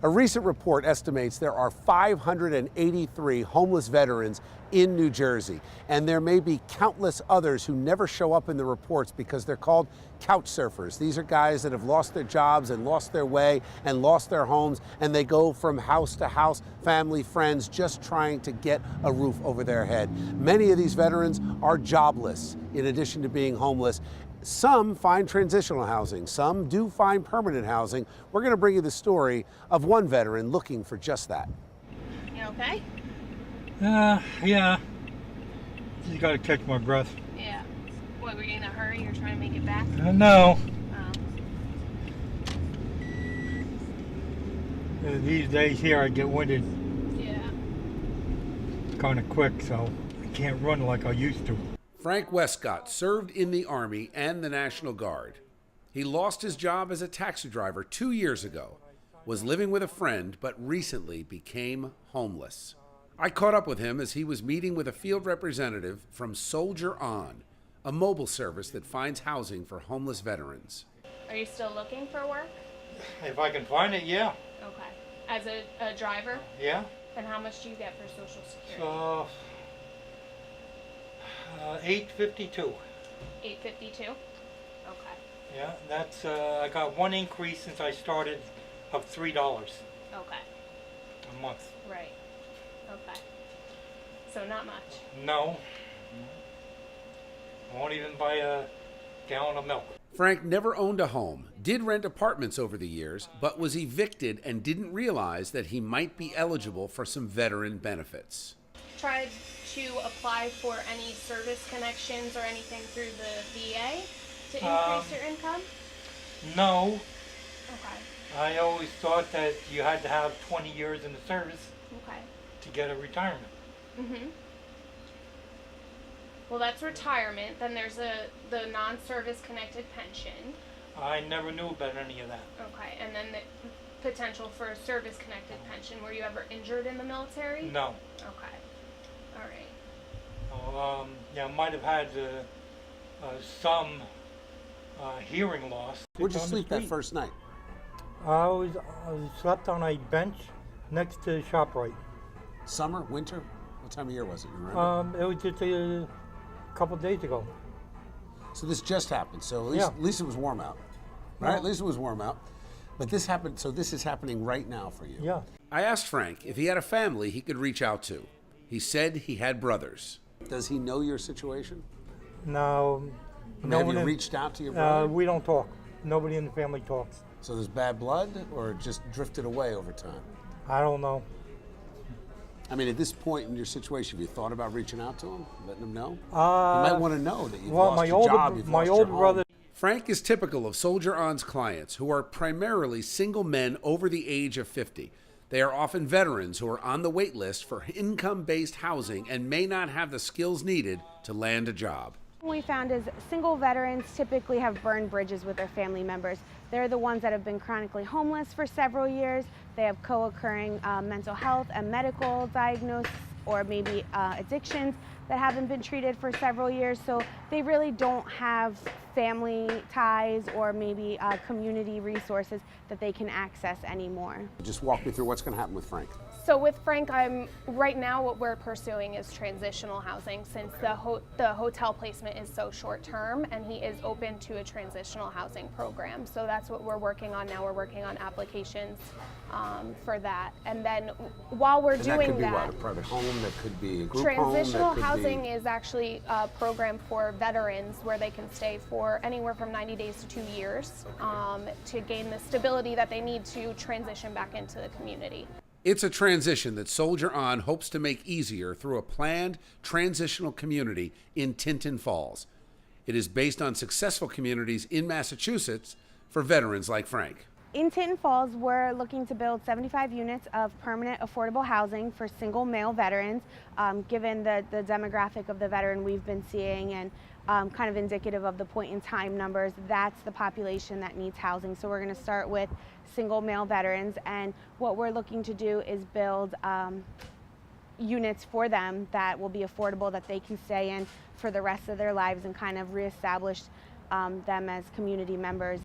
A recent report estimates there are 583 homeless veterans in New Jersey, and there may be countless others who never show up in the reports because they're called couch surfers. These are guys that have lost their jobs and lost their way and lost their homes, and they go from house to house, family, friends, just trying to get a roof over their head. Many of these veterans are jobless in addition to being homeless. Some find transitional housing, some do find permanent housing. We're going to bring you the story of one veteran looking for just that. You okay? Yeah. Just gotta catch my breath. Yeah. What, were you in a hurry? You're trying to make it back? No. Oh. These days here I get winded Yeah. kind of quick, so I can't run like I used to. Frank Westcott served in the Army and the National Guard. He lost his job as a taxi driver 2 years ago, was living with a friend, but recently became homeless. I caught up with him as he was meeting with a field representative from Soldier On, a mobile service that finds housing for homeless veterans. Are you still looking for work? If I can find it, yeah. Okay. As a driver? Yeah. And how much do you get for Social Security? So, 852. 852? Okay. Yeah, that's, I got one increase since I started of $3 Okay. a month. Right. Okay. So not much. No. I won't even buy a gallon of milk. Frank never owned a home, did rent apartments over the years, but was evicted and didn't realize that he might be eligible for some veteran benefits. Tried to apply for any service connections or anything through the VA to increase your income? No. Okay. I always thought that you had to have 20 years in the service Okay. to get a retirement. Mhm. Well, that's retirement. Then there's the non-service connected pension. I never knew about any of that. Okay. And then the potential for a service connected pension. Were you ever injured in the military? No. Okay. All right. Yeah, I might have had some hearing loss. Where'd you on the sleep that street. first night? I slept on a bench next to ShopRite. Summer, winter? What time of year was it? You remember? It was just a couple days ago. So this just happened. So Yeah. at least it was warm out, right? Yeah. At least it was warm out. But this happened. So this is happening right now for you. Yeah. I asked Frank if he had a family he could reach out to. He said he had brothers. Does he know your situation? Now, Have you reached out to your brother? we don't talk. Nobody in the family talks. So there's bad blood, or it just drifted away over time? I don't know. I mean, at this point in your situation, have you thought about reaching out to him, letting him know? You Uh, might want to know that you've well, lost my your older, job, you've my lost your older home. brother. Frank is typical of Soldier On's clients, who are primarily single men over the age of 50. They are often veterans who are on the wait list for income-based housing and may not have the skills needed to land a job. What we found is single veterans typically have burned bridges with their family members. They're the ones that have been chronically homeless for several years. They have co-occurring mental health and medical diagnoses or maybe addictions that haven't been treated for several years. So they really don't have family ties or maybe community resources that they can access anymore. Just walk me through what's going to happen with Frank. So with Frank, right now what we're pursuing is transitional housing, since the hotel placement is so short term, and he is open to a transitional housing program. So that's what we're working on now. We're working on applications for that, and then while we're doing that could be that, what, a private home, that could be a group transitional home, that could housing be... is actually a program for veterans where they can stay for anywhere from 90 days to 2 years to gain the stability that they need to transition back into the community. It's a transition that Soldier On hopes to make easier through a planned transitional community in Tinton Falls. It is based on successful communities in Massachusetts for veterans like Frank. In Tinton Falls, we're looking to build 75 units of permanent affordable housing for single male veterans, given the demographic of the veteran we've been seeing and kind of indicative of the point in time numbers. That's the population that needs housing. So we're going to start with single male veterans, and what we're looking to do is build units for them that will be affordable, that they can stay in for the rest of their lives and kind of reestablish them as community members.